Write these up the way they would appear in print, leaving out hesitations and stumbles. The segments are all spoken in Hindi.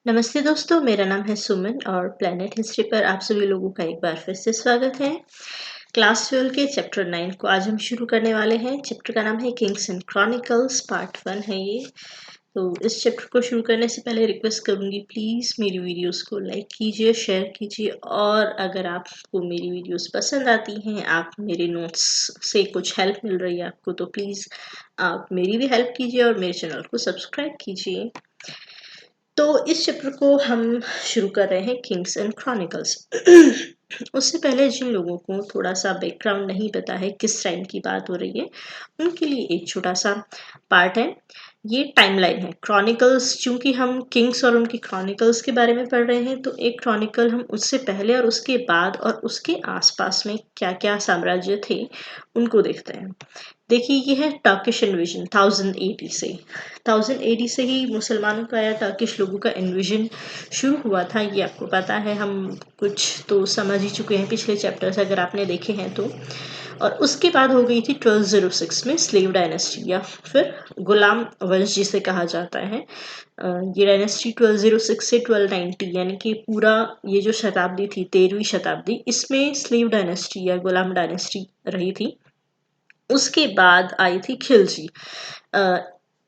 नमस्ते दोस्तों, मेरा नाम है सुमन और प्लैनेट हिस्ट्री पर आप सभी लोगों का एक बार फिर से स्वागत है। क्लास 12 के चैप्टर 9 को आज हम शुरू करने वाले हैं। चैप्टर का नाम है किंग्स एंड क्रॉनिकल्स, पार्ट 1 है ये। तो इस चैप्टर को शुरू करने से पहले रिक्वेस्ट करूंगी, प्लीज़ मेरी वीडियोस को लाइक कीजिए, शेयर कीजिए और अगर आपको मेरी वीडियोस पसंद आती हैं, आप मेरे नोट्स से कुछ हेल्प मिल रही है आपको, तो प्लीज़ आप मेरी भी हेल्प कीजिए और मेरे चैनल को सब्सक्राइब कीजिए। तो इस चैप्टर को हम शुरू कर रहे हैं किंग्स एंड क्रॉनिकल्स। उससे पहले जिन लोगों को थोड़ा सा बैकग्राउंड नहीं पता है किस टाइम की बात हो रही है, उनके लिए एक छोटा सा पार्ट है। ये टाइमलाइन है। क्रॉनिकल्स, चूंकि हम किंग्स और उनकी क्रॉनिकल्स के बारे में पढ़ रहे हैं, तो एक क्रॉनिकल हम उससे पहले और उसके बाद और उसके आसपास में क्या क्या साम्राज्य थे उनको देखते हैं। देखिए, ये है टर्किश इन्वेजन 1080 से। 1080 से ही मुसलमानों का या टर्किश लोगों का इन्वेजन शुरू हुआ था, ये आपको पता है। हम कुछ तो समझ ही चुके हैं पिछले चैप्टर्स अगर आपने देखे हैं तो। और उसके बाद हो गई थी 1206 में स्लेव डायनेस्टी या फिर गुलाम वंश जिसे कहा जाता है। ये डायनेस्टी 1206 से 1290 यानी कि पूरा ये जो शताब्दी थी, 13वीं शताब्दी, इसमें स्लेव डायनेस्टी या गुलाम डायनेस्टी रही थी। उसके बाद आई थी खिलजी।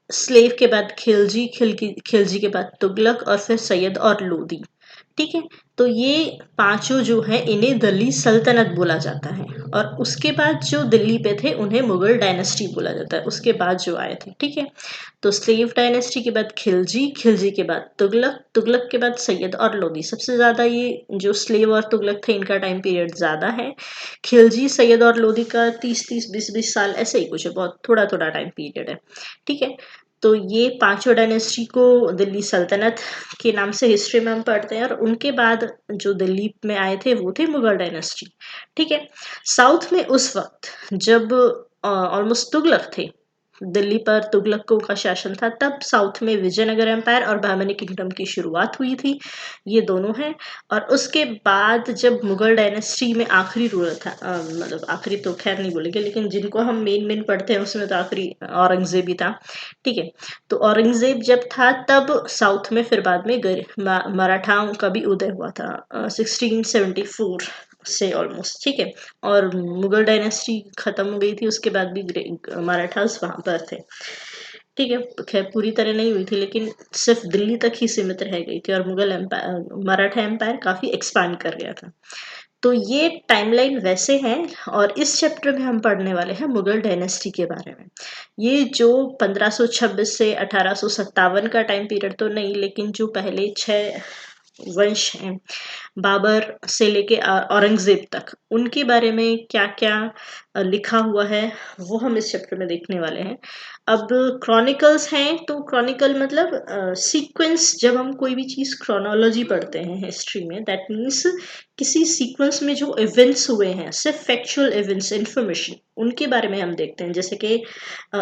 स्लेव के बाद खिलजी, खिलजी के बाद तुगलक और फिर सैयद और लोदी। ठीक है, तो ये पांचों जो है इन्हें दिल्ली सल्तनत बोला जाता है। और उसके बाद जो दिल्ली पे थे उन्हें मुगल डायनेस्टी बोला जाता है, उसके बाद जो आए थे। ठीक है, तो स्लेव डायनेस्टी के बाद खिलजी, खिलजी के बाद तुगलक, तुगलक के बाद सैयद और लोदी। सबसे ज्यादा ये जो स्लेव और तुगलक थे इनका टाइम पीरियड ज्यादा है। खिलजी, सैयद और लोदी का 30-30, 20-20 साल ऐसे ही कुछ है, बहुत थोड़ा थोड़ा टाइम पीरियड है। ठीक है, तो ये पांचों डायनेस्टी को दिल्ली सल्तनत के नाम से हिस्ट्री में हम पढ़ते हैं। और उनके बाद जो दिल्ली में आए थे वो थे मुगल डायनेस्टी। ठीक है, साउथ में उस वक्त जब ऑलमोस्ट तुगलक थे, दिल्ली पर तुगलकों का शासन था, तब साउथ में विजयनगर एम्पायर और बहमनी किंगडम की शुरुआत हुई थी। ये दोनों हैं। और उसके बाद जब मुगल डायनेस्टी में आखिरी रूलर था, मतलब आखिरी तो खैर नहीं बोलेंगे, लेकिन जिनको हम मेन मेन पढ़ते हैं उसमें तो आखिरी औरंगजेब ही था। ठीक है, तो औरंगजेब जब था तब साउथ में फिर बाद में मराठाओं का भी उदय हुआ था 1674 से ऑलमोस्ट। ठीक है, और मुगल डायनेस्टी खत्म हो गई थी, उसके बाद भी मराठास वहां पर थे। ठीक है, खैर पूरी तरह नहीं हुई थी, लेकिन सिर्फ दिल्ली तक ही सीमित रह गई थी और मुगल एम्पायर, मराठा एम्पायर काफी एक्सपांड कर गया था। तो ये टाइमलाइन वैसे है। और इस चैप्टर में हम पढ़ने वाले हैं मुगल डायनेस्टी के बारे में। ये जो 1526 से 1857 का टाइम पीरियड तो नहीं, लेकिन जो पहले 6 वंश हैं, बाबर से लेके औरंगजेब तक, उनके बारे में क्या क्या लिखा हुआ है वो हम इस चैप्टर में देखने वाले हैं। अब क्रॉनिकल्स हैं, तो क्रॉनिकल मतलब सीक्वेंस। जब हम कोई भी चीज क्रोनोलॉजी पढ़ते हैं हिस्ट्री में, दैट मीन्स किसी सीक्वेंस में जो इवेंट्स हुए हैं, सिर्फ फैक्चुअल इवेंट्स, इंफॉर्मेशन, उनके बारे में हम देखते हैं। जैसे कि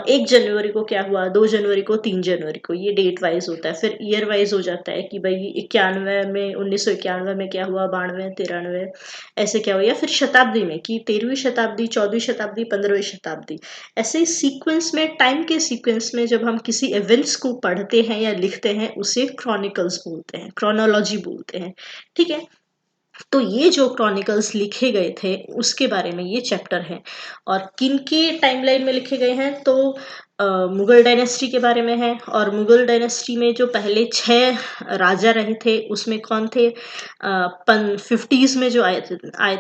1 जनवरी को क्या हुआ, 2 जनवरी को, 3 जनवरी को, ये डेट वाइज होता है। फिर ईयर वाइज हो जाता है कि भाई 91 में, 1991 में क्या हुआ, 92, 93 ऐसे क्या हुआ। या फिर शताब्दी में कि 13वीं शताब्दी, 14वीं शताब्दी, 15वीं शताब्दी, ऐसे सीक्वेंस में, टाइम के सीक्वेंस में जब हम किसी इवेंट्स को पढ़ते हैं या लिखते हैं, उसे क्रॉनिकल्स बोलते हैं, क्रॉनोलॉजी बोलते हैं। ठीक है, तो ये जो क्रॉनिकल्स लिखे गए थे उसके बारे में ये चैप्टर है। और किन के टाइमलाइन में लिखे गए हैं, तो मुगल डायनेस्टी के बारे में है। और मुगल डायनेस्टी में जो पहले 6 राजा रहे थे उसमें कौन थे, 50s में जो आए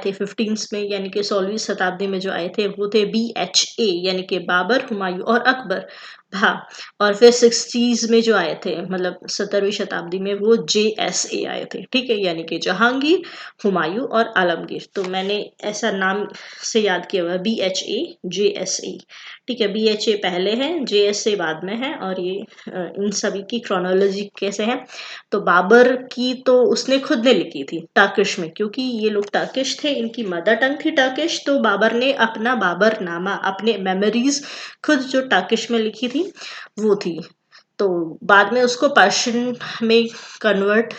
थे 15s में, यानी कि 16वीं शताब्दी में जो आए थे वो थे BHA, यानी कि बाबर, हुमायूं और अकबर। हाँ, और फिर 60s में जो आए थे, मतलब 17वीं शताब्दी में, वो JSA आए थे। ठीक है, यानी कि जहांगीर, हुमायूं और आलमगीर। तो मैंने ऐसा नाम से याद किया हुआ है, BHA, JSA। ठीक है, BHA पहले है, JSA बाद में है। और ये इन सभी की क्रोनोलॉजी कैसे है, तो बाबर की तो उसने खुद ने लिखी थी टर्किश में, क्योंकि ये लोग टर्किश थे, इनकी मदर टंग थी टर्किश। तो बाबर ने अपना बाबरनामा, अपने मेमोरीज खुद जो टर्किश में लिखी थी वो थी। तो बाद में उसको पर्शियन में कन्वर्ट,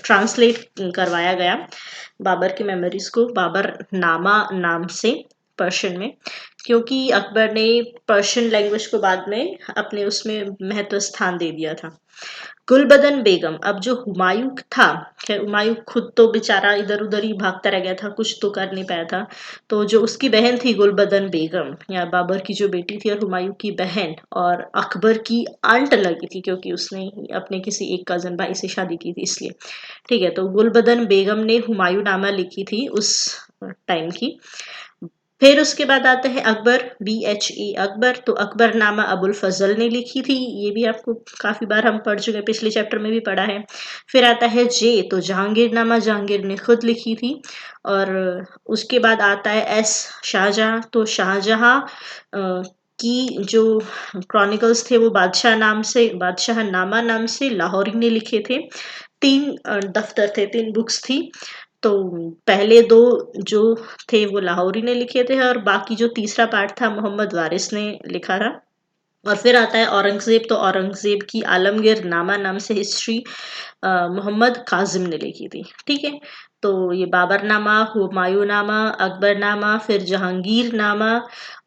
ट्रांसलेट करवाया गया, बाबर की मेमोरीज को बाबर नामा नाम से पर्शियन में। क्योंकि अकबर ने पर्शियन लैंग्वेज को बाद में अपने उसमें महत्व स्थान दे दिया था। गुलबदन बेगम, अब जो हुमायूं था, खैर हुमायूं खुद तो बेचारा इधर उधर ही भागता रह गया था, कुछ तो कर नहीं पाया था। तो जो उसकी बहन थी गुलबदन बेगम, या बाबर की जो बेटी थी और हुमायूं की बहन, और अकबर की आंट लगी थी क्योंकि उसने अपने किसी एक कजन भाई से शादी की थी इसलिए। ठीक है, तो गुलबदन बेगम ने हुमायूं नामा लिखी थी उस टाइम की। फिर उसके बाद आते हैं अकबर, BHE अकबर। तो अकबर नामा अबुल फजल ने लिखी थी, ये भी आपको काफी बार हम पढ़ चुके हैं, पिछले चैप्टर में भी पढ़ा है। फिर आता है जे, तो जहांगीर नामा जहांगीर ने खुद लिखी थी। और उसके बाद आता है S शाहजहां, तो शाहजहां की जो क्रॉनिकल्स थे वो बादशाह नामा नाम से लाहौरी ने लिखे थे। 3 दफ्तर थे, 3 बुक्स थी। तो पहले 2 जो थे वो लाहौरी ने लिखे थे, और बाकी जो तीसरा पार्ट था मोहम्मद वारिस ने लिखा था। और फिर आता है औरंगजेब, तो औरंगजेब की आलमगीर नामा नाम से हिस्ट्री मोहम्मद काजिम ने लिखी थी। ठीक है, तो ये बाबर नामा, हुमायूं नामा, अकबर नामा, फिर जहांगीर नामा,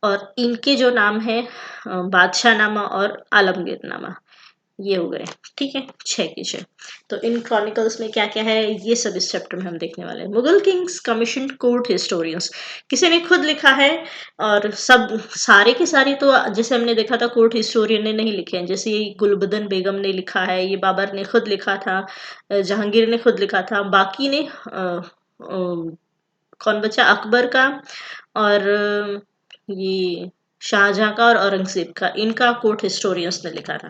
और इनके जो नाम है बादशाह नामा और आलमगीर नामा, ये हो गए। ठीक है, 6 के 6। तो इन क्रॉनिकल्स में क्या क्या है ये सब इस चैप्टर में हम देखने वाले हैं। Mughal Kings commission court historians, किसी ने खुद लिखा है, और सब सारे के सारे तो जैसे हमने देखा था कोर्ट हिस्टोरियन ने नहीं लिखे हैं। जैसे ये गुलबदन बेगम ने लिखा है, ये बाबर ने खुद लिखा था, जहांगीर ने खुद लिखा था, बाकी ने कौन बचा, अकबर का, और ये शाहजहां का और औरंगजेब का, इनका कोर्ट हिस्टोरियंस ने लिखा था।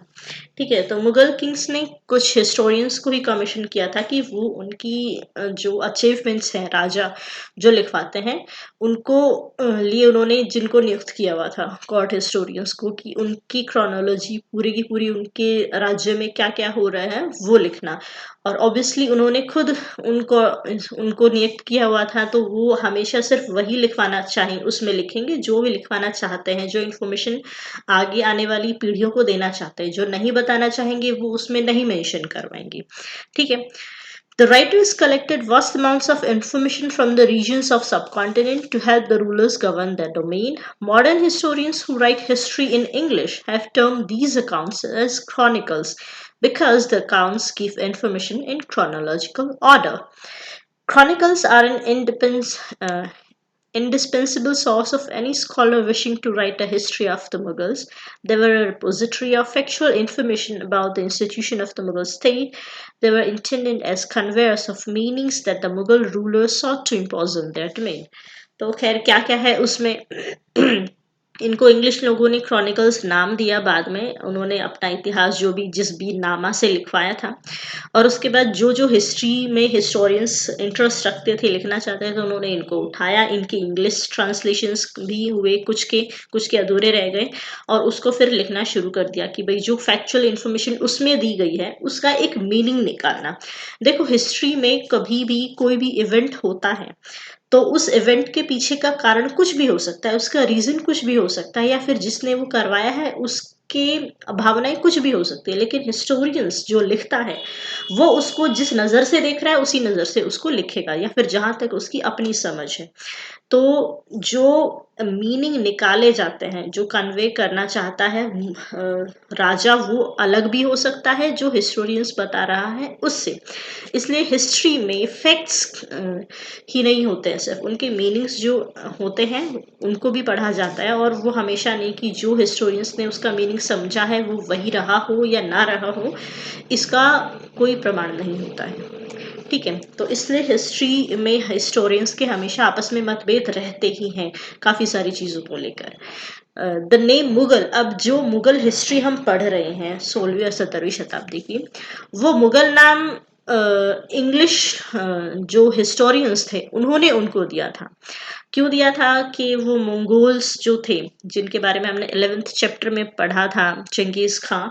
ठीक है, तो मुगल किंग्स ने कुछ हिस्टोरियंस को ही कमीशन किया था कि वो उनकी जो अचीवमेंट्स हैं, राजा जो लिखवाते हैं उनको लिए उन्होंने जिनको नियुक्त किया हुआ था कोर्ट हिस्टोरियंस को, कि उनकी क्रोनोलॉजी पूरी की पूरी उनके राज्य में क्या क्या हो रहा है वो लिखना। और ऑब्वियसली उन्होंने खुद उनको उनको नियुक्त किया हुआ था, तो वो हमेशा सिर्फ वही लिखवाना चाहिए, उसमें लिखेंगे जो भी लिखवाना चाहते हैं, जो इन्फॉर्मेशन आगे आने वाली पीढ़ियों को देना चाहते हैं। जो नहीं बताना चाहेंगे वो उसमें नहीं मेंशन करवाएंगे। ठीक है, the writers collected vast amounts of information from the regions of subcontinent to help the rulers govern their domain. Modern historians who write history in English have termed these accounts as chronicles because the accounts give information in chronological order. Chronicles are an indispensable source of any scholar wishing to write a history of the Mughals. They were a repository of factual information about the institution of the Mughal state. They were intended as conveyors of meanings that the Mughal rulers sought to impose on their domain. तो खैर क्या क्या है उसमें इनको इंग्लिश लोगों ने क्रॉनिकल्स नाम दिया बाद में, उन्होंने अपना इतिहास जो भी जिस भी नामा से लिखवाया था। और उसके बाद जो जो हिस्ट्री में हिस्टोरियंस इंटरेस्ट रखते थे, लिखना चाहते थे, उन्होंने इनको उठाया। इनके इंग्लिश ट्रांसलेशंस भी हुए, कुछ के अधूरे रह गए, और उसको फिर लिखना शुरू कर दिया कि भाई जो फैक्चुअल इंफॉर्मेशन उसमें दी गई है उसका एक मीनिंग निकालना। देखो हिस्ट्री में कभी भी कोई भी इवेंट होता है तो उस इवेंट के पीछे का कारण कुछ भी हो सकता है, उसका रीजन कुछ भी हो सकता है, या फिर जिसने वो करवाया है उसके भावनाएं कुछ भी हो सकती है। लेकिन हिस्टोरियंस जो लिखता है वो उसको जिस नजर से देख रहा है उसी नजर से उसको लिखेगा, या फिर जहां तक उसकी अपनी समझ है। तो जो मीनिंग निकाले जाते हैं, जो कन्वे करना चाहता है राजा, वो अलग भी हो सकता है जो हिस्टोरियंस बता रहा है उससे। इसलिए हिस्ट्री में फैक्ट्स ही नहीं होते हैं, सिर्फ उनके मीनिंग्स जो होते हैं उनको भी पढ़ा जाता है। और वो हमेशा नहीं कि जो हिस्टोरियंस ने उसका मीनिंग समझा है वो वही रहा हो या ना रहा हो, इसका कोई प्रमाण नहीं होता है। ठीक है, तो इसलिए हिस्ट्री में हिस्टोरियंस के हमेशा आपस में मतभेद रहते ही हैं काफी सारी चीजों को लेकर। द नेम मुगल, अब जो मुगल हिस्ट्री हम पढ़ रहे हैं 16वीं और 17वीं शताब्दी की, वो मुगल नाम इंग्लिश जो हिस्टोरियंस थे उन्होंने उनको दिया था। क्यों दिया था कि वो मंगोल्स जो थे, जिनके बारे में हमने 11th चैप्टर में पढ़ा था, चंगेज खां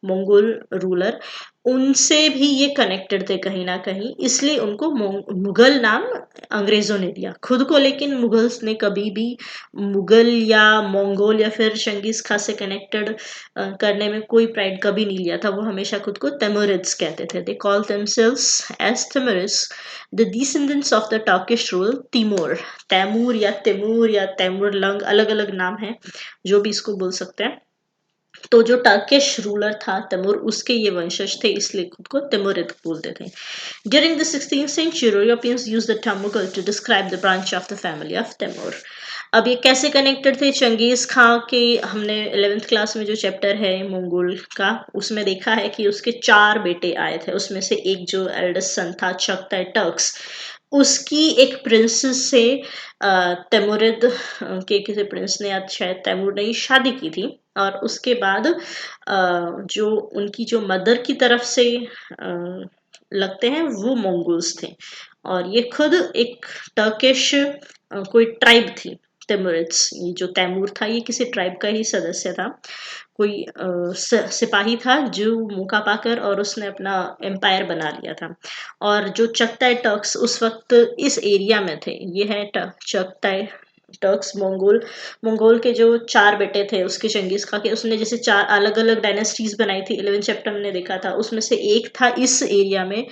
मंगोल रूलर, उनसे भी ये कनेक्टेड थे कहीं ना कहीं, इसलिए उनको मुगल नाम अंग्रेजों ने दिया खुद को। लेकिन मुगल्स ने कभी भी मुगल या मंगोल या फिर चंगेज खां से कनेक्टेड करने में कोई प्राइड कभी नहीं लिया था। वो हमेशा खुद को तैमूरिड्स कहते थे। They call themselves as Timurids, the descendants of the Turkish rule Timur. Timur Timur या तैमूरलंग, अलग अलग नाम है, जो भी इसको बोल सकते हैं। तो जो टर्किश रूलर था तैमूर, उसके ये वंशज थे, इसलिए खुद को तिमुरिद बोलते थे। During the 16th century, Europeans used the term Mughal to describe the branch of the family of Timur. अब ये कैसे कनेक्टेड थे? चंगेज खां के, हमने 11th क्लास में जो चैप्टर है मंगोल का, उसमें देखा है कि उसके 4 बेटे आए थे, उसमें से एक जो एल्डेस्ट सन था चगताई टर्क्स, उसकी एक प्रिंसेस से तैमुरिद के किसी प्रिंस ने, शायद तैमूर ने ही शादी की थी। और उसके बाद जो उनकी जो मदर की तरफ से लगते हैं वो मंगोल्स थे, और ये खुद एक टर्किश कोई ट्राइब थी तिमुरिड्स। ये जो तैमूर था ये किसी ट्राइब का ही सदस्य था, कोई सिपाही था जो मौका पाकर और उसने अपना एम्पायर बना लिया था। और जो चगताई टर्क्स उस वक्त इस एरिया में थे, ये है चगताई टर्क्स मंगोल। मंगोल के जो 4 बेटे थे उसके, चंगेज खां के, उसने जैसे 4 अलग अलग डायनेस्टीज बनाई थी, 11 चैप्टर हमने देखा था, उसमें से एक था इस एरिया में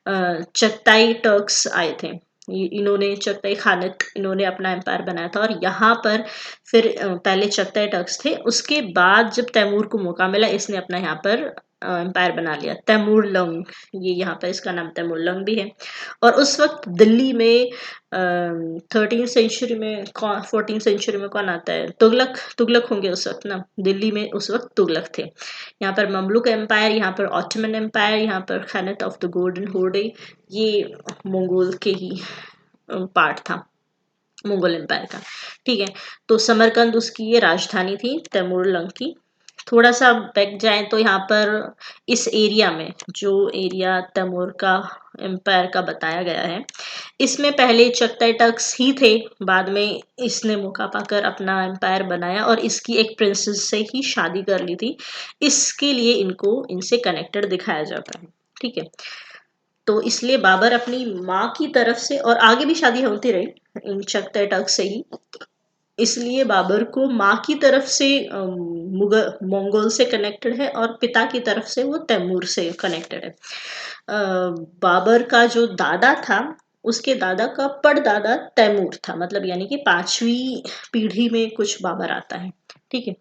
चगताई टर्क्स आए थे। इन्होंने चगताई खानत, इन्होंने अपना एम्पायर बनाया था, और यहाँ पर फिर पहले चगताई टर्क्स थे, उसके बाद जब तैमूर को मौका मिला इसने अपना यहाँ पर एम्पायर बना लिया, तैमूरलंग। ये यहाँ पर इसका नाम तैमूरलंग भी है। और उस वक्त दिल्ली में 13th सेंचुरी में, 14th सेंचुरी में कौन आता है? तुगलक। तुगलक होंगे उस वक्त ना, दिल्ली में उस वक्त तुगलक थे। यहाँ पर ममलुक एम्पायर, यहाँ पर ऑटोमन एम्पायर, यहाँ पर खानत ऑफ द गोल्डन होर्डे, ये मंगोल के ही पार्ट था, मुगल एम्पायर का। ठीक है, तो समरकंद उसकी ये राजधानी थी तैमूरलंग की। थोड़ा सा बैक जाएं तो यहाँ पर इस एरिया में, जो एरिया तैमूर का एम्पायर का बताया गया है, इसमें पहले चगताई टर्क्स ही थे, बाद में इसने मौका पाकर अपना एम्पायर बनाया और इसकी एक प्रिंसेस से ही शादी कर ली थी, इसके लिए इनको इनसे कनेक्टेड दिखाया जाता है। ठीक है, तो इसलिए बाबर अपनी माँ की तरफ से, और आगे भी शादी होती रही इन चगताई टर्क्स से ही, इसलिए बाबर को माँ की तरफ से मुगल मंगोल से कनेक्टेड है, और पिता की तरफ से वो तैमूर से कनेक्टेड है। बाबर का जो दादा था, उसके दादा का परदादा तैमूर था, मतलब यानी कि 5वीं पीढ़ी में कुछ बाबर आता है। ठीक है,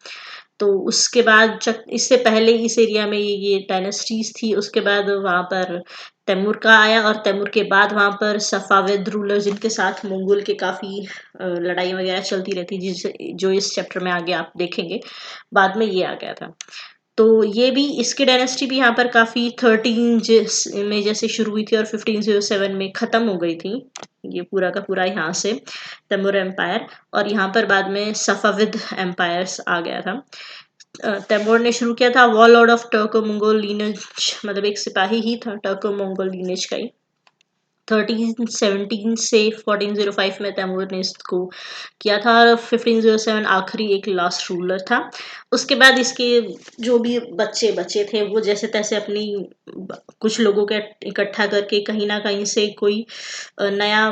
तो उसके बाद इससे पहले इस एरिया में ये डायनेस्टीज थी, उसके बाद वहां पर तैमूर का आया, और तैमूर के बाद वहां पर सफाविद रूलर, जिनके साथ मंगोल के काफी लड़ाई वगैरह चलती रहती, जिसे जो इस चैप्टर में आगे आप देखेंगे, बाद में ये आ गया था। तो ये भी, इसकी डायनेस्टी भी यहाँ पर काफी 13 में जैसे शुरू हुई थी और 1507 में खत्म हो गई थी, ये पूरा का पूरा यहाँ से तैमूर एम्पायर। और यहाँ पर बाद में सफाविद एम्पायर्स आ गया था। तैमूर ने शुरू किया था warlord of Turco Mongol lineage, मतलब एक सिपाही ही था टर्को मंगोल लीनेज का ही। 1317 से 1405 में तैमूर ने इसको किया था, 1507 आखिरी एक लास्ट रूलर था। उसके बाद इसके जो भी बच्चे बच्चे थे वो जैसे तैसे अपनी कुछ लोगों के इकट्ठा करके कहीं ना कहीं से कोई नया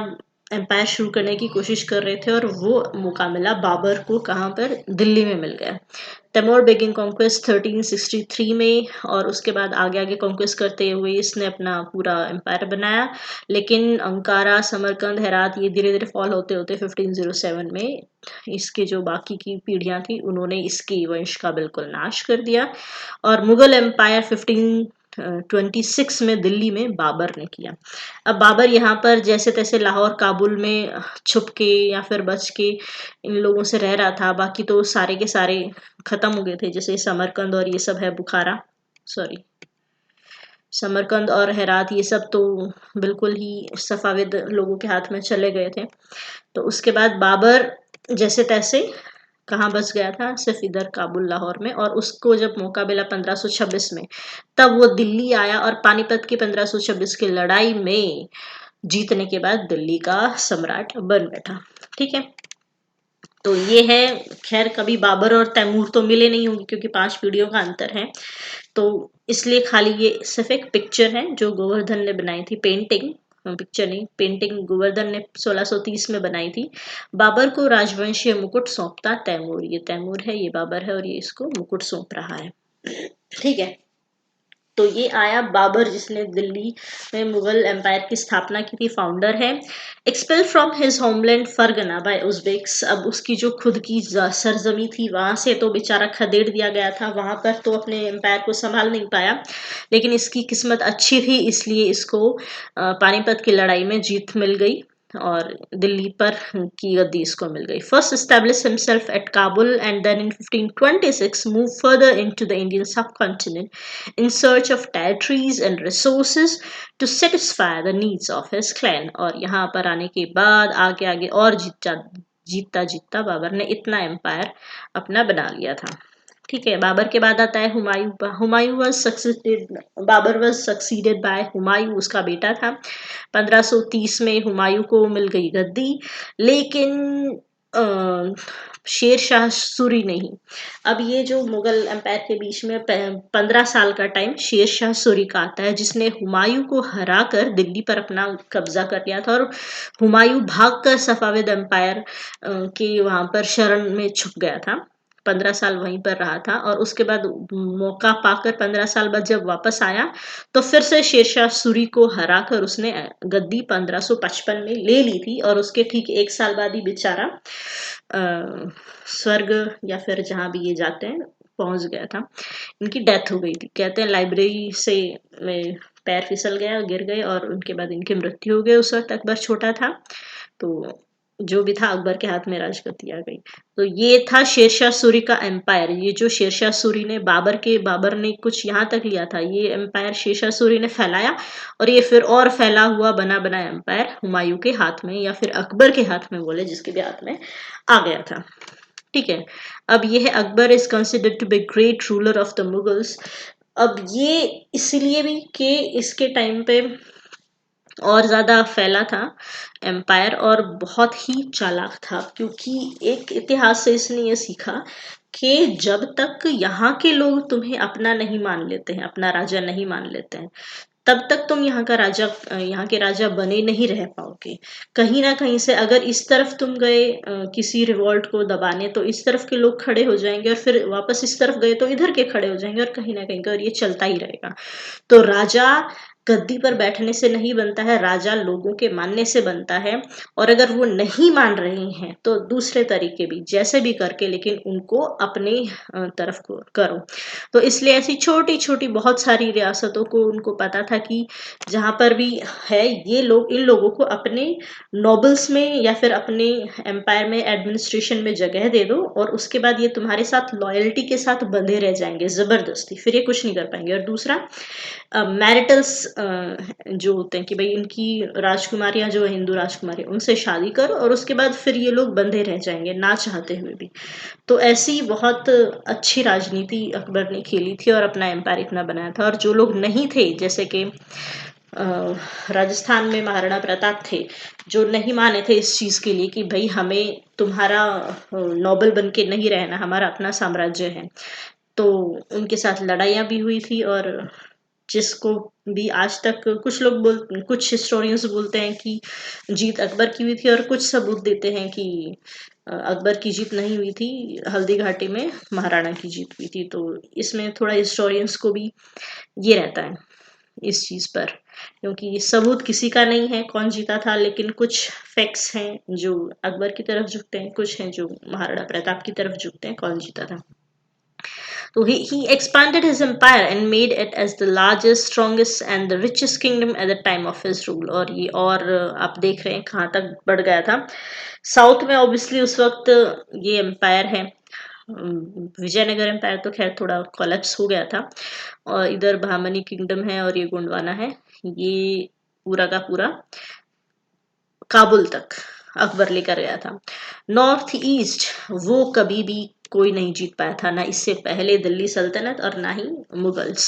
एम्पायर शुरू करने की कोशिश कर रहे थे, और वो मौका मिला बाबर को, कहाँ पर? दिल्ली में मिल गया। तैमूर बेगिंग कॉन्क्वेस्ट 1363 में, और उसके बाद आगे आगे कॉन्क्वेस्ट करते हुए इसने अपना पूरा एम्पायर बनाया। लेकिन अंकारा, समरकंद, हेरात, ये धीरे धीरे फॉल होते होते 1507 में इसके जो बाकी की पीढ़ियां थी उन्होंने इसके वंश का बिल्कुल नाश कर दिया। और मुगल एम्पायर 1526 में दिल्ली में बाबर ने किया। अब बाबर यहाँ पर जैसे तैसे लाहौर, काबुल में छुप के या फिर बच के इन लोगों से रह रहा था, बाकी तो सारे के सारे खत्म हो गए थे, जैसे समरकंद और ये सब है, बुखारा, सॉरी, समरकंद और हेरात, ये सब तो बिल्कुल ही सफाविद लोगों के हाथ में चले गए थे। तो उसके बाद बाबर जैसे तैसे कहाँ बच गया था? सिर्फ इधर काबुल, लाहौर में। और उसको जब मौका मिला 1526 में, तब वो दिल्ली आया, और पानीपत की 1526 की लड़ाई में जीतने के बाद दिल्ली का सम्राट बन बैठा। ठीक है, तो ये है। खैर, कभी बाबर और तैमूर तो मिले नहीं होंगे क्योंकि 5 पीढ़ियों का अंतर है, तो इसलिए खाली ये सिर्फ एक पिक्चर है जो गोवर्धन ने बनाई थी, पेंटिंग, पिक्चर नहीं, पेंटिंग गोवर्धन ने 1630 में बनाई थी। बाबर को राजवंशीय मुकुट सौंपता तैमूर, ये तैमूर है, ये बाबर है, और ये इसको मुकुट सौंप रहा है। ठीक है, तो ये आया बाबर, जिसने दिल्ली में मुगल एम्पायर की स्थापना की थी, फाउंडर है। Expel from his homeland Fergana by Uzbeks, अब उसकी जो खुद की सरजमी थी वहां से तो बेचारा खदेड़ दिया गया था, वहां पर तो अपने एम्पायर को संभाल नहीं पाया, लेकिन इसकी किस्मत अच्छी थी, इसलिए इसको पानीपत की लड़ाई में जीत मिल गई और दिल्ली पर की गद्दी इसको मिल गई। First established himself at Kabul and then in 1526 moved further into the Indian subcontinent in search of territories and resources to satisfy the needs of his clan। और यहाँ पर आने के बाद आगे आगे और जीतता जीतता बाबर ने इतना एम्पायर अपना बना लिया था। ठीक है, बाबर के बाद आता है Humayun. Humayun was succeeded Babur was succeeded by Humayun, उसका बेटा था। 1530 में हुमायूं को मिल गई गद्दी, लेकिन शेर शाह सूरी नहीं। अब ये जो मुगल एम्पायर के बीच में 15 साल का टाइम शेर शाह सूरी का आता है, जिसने हुमायूं को हरा कर दिल्ली पर अपना कब्जा कर लिया था, और हुमायूं भागकर सफाविद एम्पायर के वहां पर शरण में छुप गया था। 15 साल वहीं पर रहा था और उसके बाद मौका पाकर 15 साल बाद जब वापस आया तो फिर से शेरशाह सूरी को हराकर उसने गद्दी 1555 में ले ली थी, और उसके ठीक एक साल बाद ही बेचारा स्वर्ग या फिर जहां भी ये जाते हैं पहुंच गया था। इनकी डेथ हो गई थी, कहते हैं लाइब्रेरी से में पैर फिसल गया, गिर गए और उनके बाद इनकी मृत्यु हो गई। उस वक्त अकबर छोटा था, तो जो भी था अकबर के हाथ में राजगद्दी आ गई। तो ये था शेरशाह सूरी का एम्पायर। ये जो शेरशाह सूरी ने बाबर ने कुछ यहाँ तक लिया था, ये एम्पायर शेरशाह सूरी ने फैलाया, और ये फिर और फैला हुआ बना बना एम्पायर हुमायूं के हाथ में या फिर अकबर के हाथ में, बोले जिसके भी हाथ में आ गया था। ठीक है, अब ये है Akbar is considered to be great ruler of the Mughals. अब ये इसलिए भी कि इसके टाइम पे और ज्यादा फैला था एम्पायर और बहुत ही चालाक था, क्योंकि एक इतिहास से इसने ये सीखा कि जब तक यहाँ के लोग तुम्हें अपना नहीं मान लेते हैं, अपना राजा नहीं मान लेते हैं, तब तक तुम यहाँ के राजा बने नहीं रह पाओगे। कहीं ना कहीं से अगर इस तरफ तुम गए किसी रिवॉल्ट को दबाने, तो इस तरफ के लोग खड़े हो जाएंगे, और फिर वापस इस तरफ गए तो इधर के खड़े हो जाएंगे, और कहीं ना कहीं और ये चलता ही रहेगा। तो राजा गद्दी पर बैठने से नहीं बनता है, राजा लोगों के मानने से बनता है। और अगर वो नहीं मान रहे हैं तो दूसरे तरीके भी जैसे भी करके, लेकिन उनको अपने तरफ को करो। तो इसलिए ऐसी छोटी छोटी बहुत सारी रियासतों को उनको पता था कि जहां पर भी है ये लोग, इन लोगों को अपने नोबल्स में या फिर अपने एम्पायर में एडमिनिस्ट्रेशन में जगह दे दो, और उसके बाद ये तुम्हारे साथ लॉयल्टी के साथ बंधे रह जाएंगे जबरदस्ती, फिर ये कुछ नहीं कर पाएंगे। और दूसरा मैरिटल्स जो होते हैं कि भाई इनकी राजकुमारियां जो है हिंदू राजकुमारी, उनसे शादी करो और उसके बाद फिर ये लोग बंधे रह जाएंगे ना चाहते हुए भी। तो ऐसी बहुत अच्छी राजनीति अकबर ने खेली थी और अपना एम्पायर इतना बनाया था। और जो लोग नहीं थे, जैसे कि राजस्थान में महाराणा प्रताप थे, जो नहीं माने थे इस चीज के लिए कि भाई हमें तुम्हारा नोबल बन के नहीं रहना, हमारा अपना साम्राज्य है, तो उनके साथ लड़ाइयाँ भी हुई थी। और जिसको भी आज तक कुछ हिस्टोरियंस बोलते हैं कि जीत अकबर की हुई थी, और कुछ सबूत देते हैं कि अकबर की जीत नहीं हुई थी, हल्दी घाटी में महाराणा की जीत हुई थी। तो इसमें थोड़ा हिस्टोरियंस को भी ये रहता है इस चीज पर, क्योंकि सबूत किसी का नहीं है कौन जीता था, लेकिन कुछ फैक्ट्स हैं जो अकबर की तरफ झुकते हैं, कुछ हैं जो महाराणा प्रताप की तरफ झुकते हैं कौन जीता था। So he expanded his empire and made it as the largest, strongest and the richest kingdom at the time of his rule। और ये और आप देख रहे हैं कहाँ तक बढ़ गया था। साउथ में ऑब्वियसली उस वक्त ये एम्पायर है, विजयनगर एम्पायर तो खैर थोड़ा कोलैप्स हो गया था, और इधर बहामनी किंगडम है और ये गोंडवाना है, ये पूरा का पूरा काबुल तक अकबर लेकर गया था। नॉर्थ ईस्ट वो कभी भी कोई नहीं जीत पाया था, ना इससे पहले दिल्ली सल्तनत और ना ही Mughals.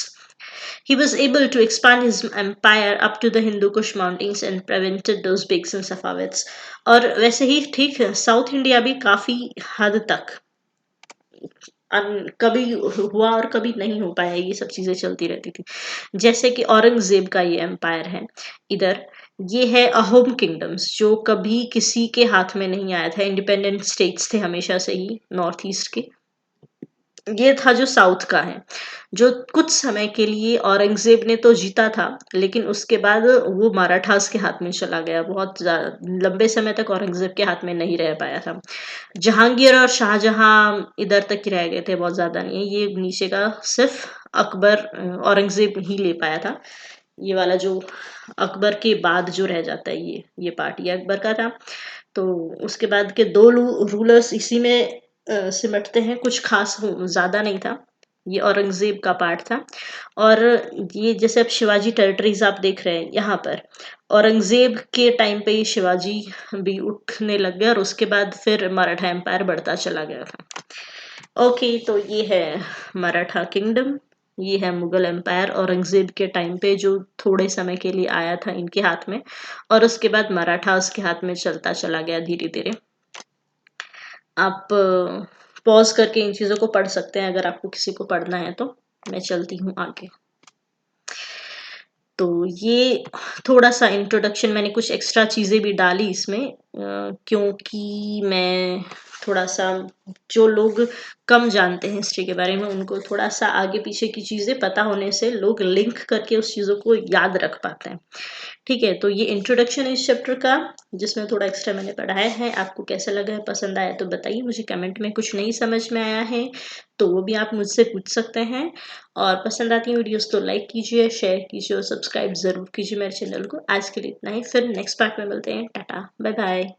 He was able to expand his empire up to the Hindu Kush mountains and prevented those Uzbeks and Safavids। और वैसे ही ठीक साउथ इंडिया भी काफी हद तक कभी हुआ और कभी नहीं हो पाया, ये सब चीजें चलती रहती थी। जैसे कि औरंगजेब का ये एम्पायर है इधर, ये है अहोम किंगडम्स, जो कभी किसी के हाथ में नहीं आया था, इंडिपेंडेंट स्टेट्स थे हमेशा से ही नॉर्थ ईस्ट के। ये था जो साउथ का है, जो कुछ समय के लिए औरंगज़ेब ने तो जीता था, लेकिन उसके बाद वो मराठास के हाथ में चला गया। बहुत लंबे समय तक औरंगज़ेब के हाथ में नहीं रह पाया था। जहांगीर और शाहजहां इधर तक ही रह गए थे, बहुत ज़्यादा नहीं। ये नीचे का सिर्फ अकबर औरंगज़ेब ही ले पाया था। ये वाला जो अकबर के बाद जो रह जाता है, ये पार्ट ये अकबर का था। तो उसके बाद के 2 रूलर्स इसी में सिमटते हैं, कुछ खास ज़्यादा नहीं था। ये औरंगज़ेब का पार्ट था। और ये जैसे अब शिवाजी टेरिटरीज़ आप देख रहे हैं यहाँ पर, औरंगज़ेब के टाइम पे ही शिवाजी भी उठने लग गए और उसके बाद फिर मराठा एम्पायर बढ़ता चला गया था। ओके, तो ये है मराठा किंगडम, ये है मुगल एम्पायर औरंगज़ेब के टाइम पे जो थोड़े समय के लिए आया था इनके हाथ में, और उसके बाद मराठास के हाथ में चलता चला गया धीरे-धीरे। आप पॉज़ करके इन चीज़ों को पढ़ सकते हैं अगर आपको किसी को पढ़ना है तो। मैं चलती हूँ आगे। तो ये थोड़ा-सा इंट्रोडक्शन, मैंने कुछ एक्स्ट्रा चीज़ें भी डाली इसमें, क्योंकि मैं थोड़ा-सा, जो लोग कम जानते हैं हिस्ट्री के बारे में, उनको थोड़ा-सा आगे-पीछे की चीज़ें पता होने से लोग लिंक करके उस चीज़ों को याद रख पाते हैं। ठीक है, तो ये इंट्रोडक्शन है इस चैप्टर का, जिसमें थोड़ा एक्स्ट्रा मैंने पढ़ाया है। आपको कैसा लगा है, पसंद आया तो बताइए मुझे कमेंट में। कुछ नहीं समझ में आया है, तो वो भी आप मुझसे पूछ सकते हैं। और पसंद आती है वीडियोस तो लाइक कीजिए, शेयर कीजिए और सब्सक्राइब ज़रूर कीजिए मेरे चैनल को। आज के लिए इतना ही, फिर नेक्स्ट पार्ट में मिलते हैं। Tata, bye bye.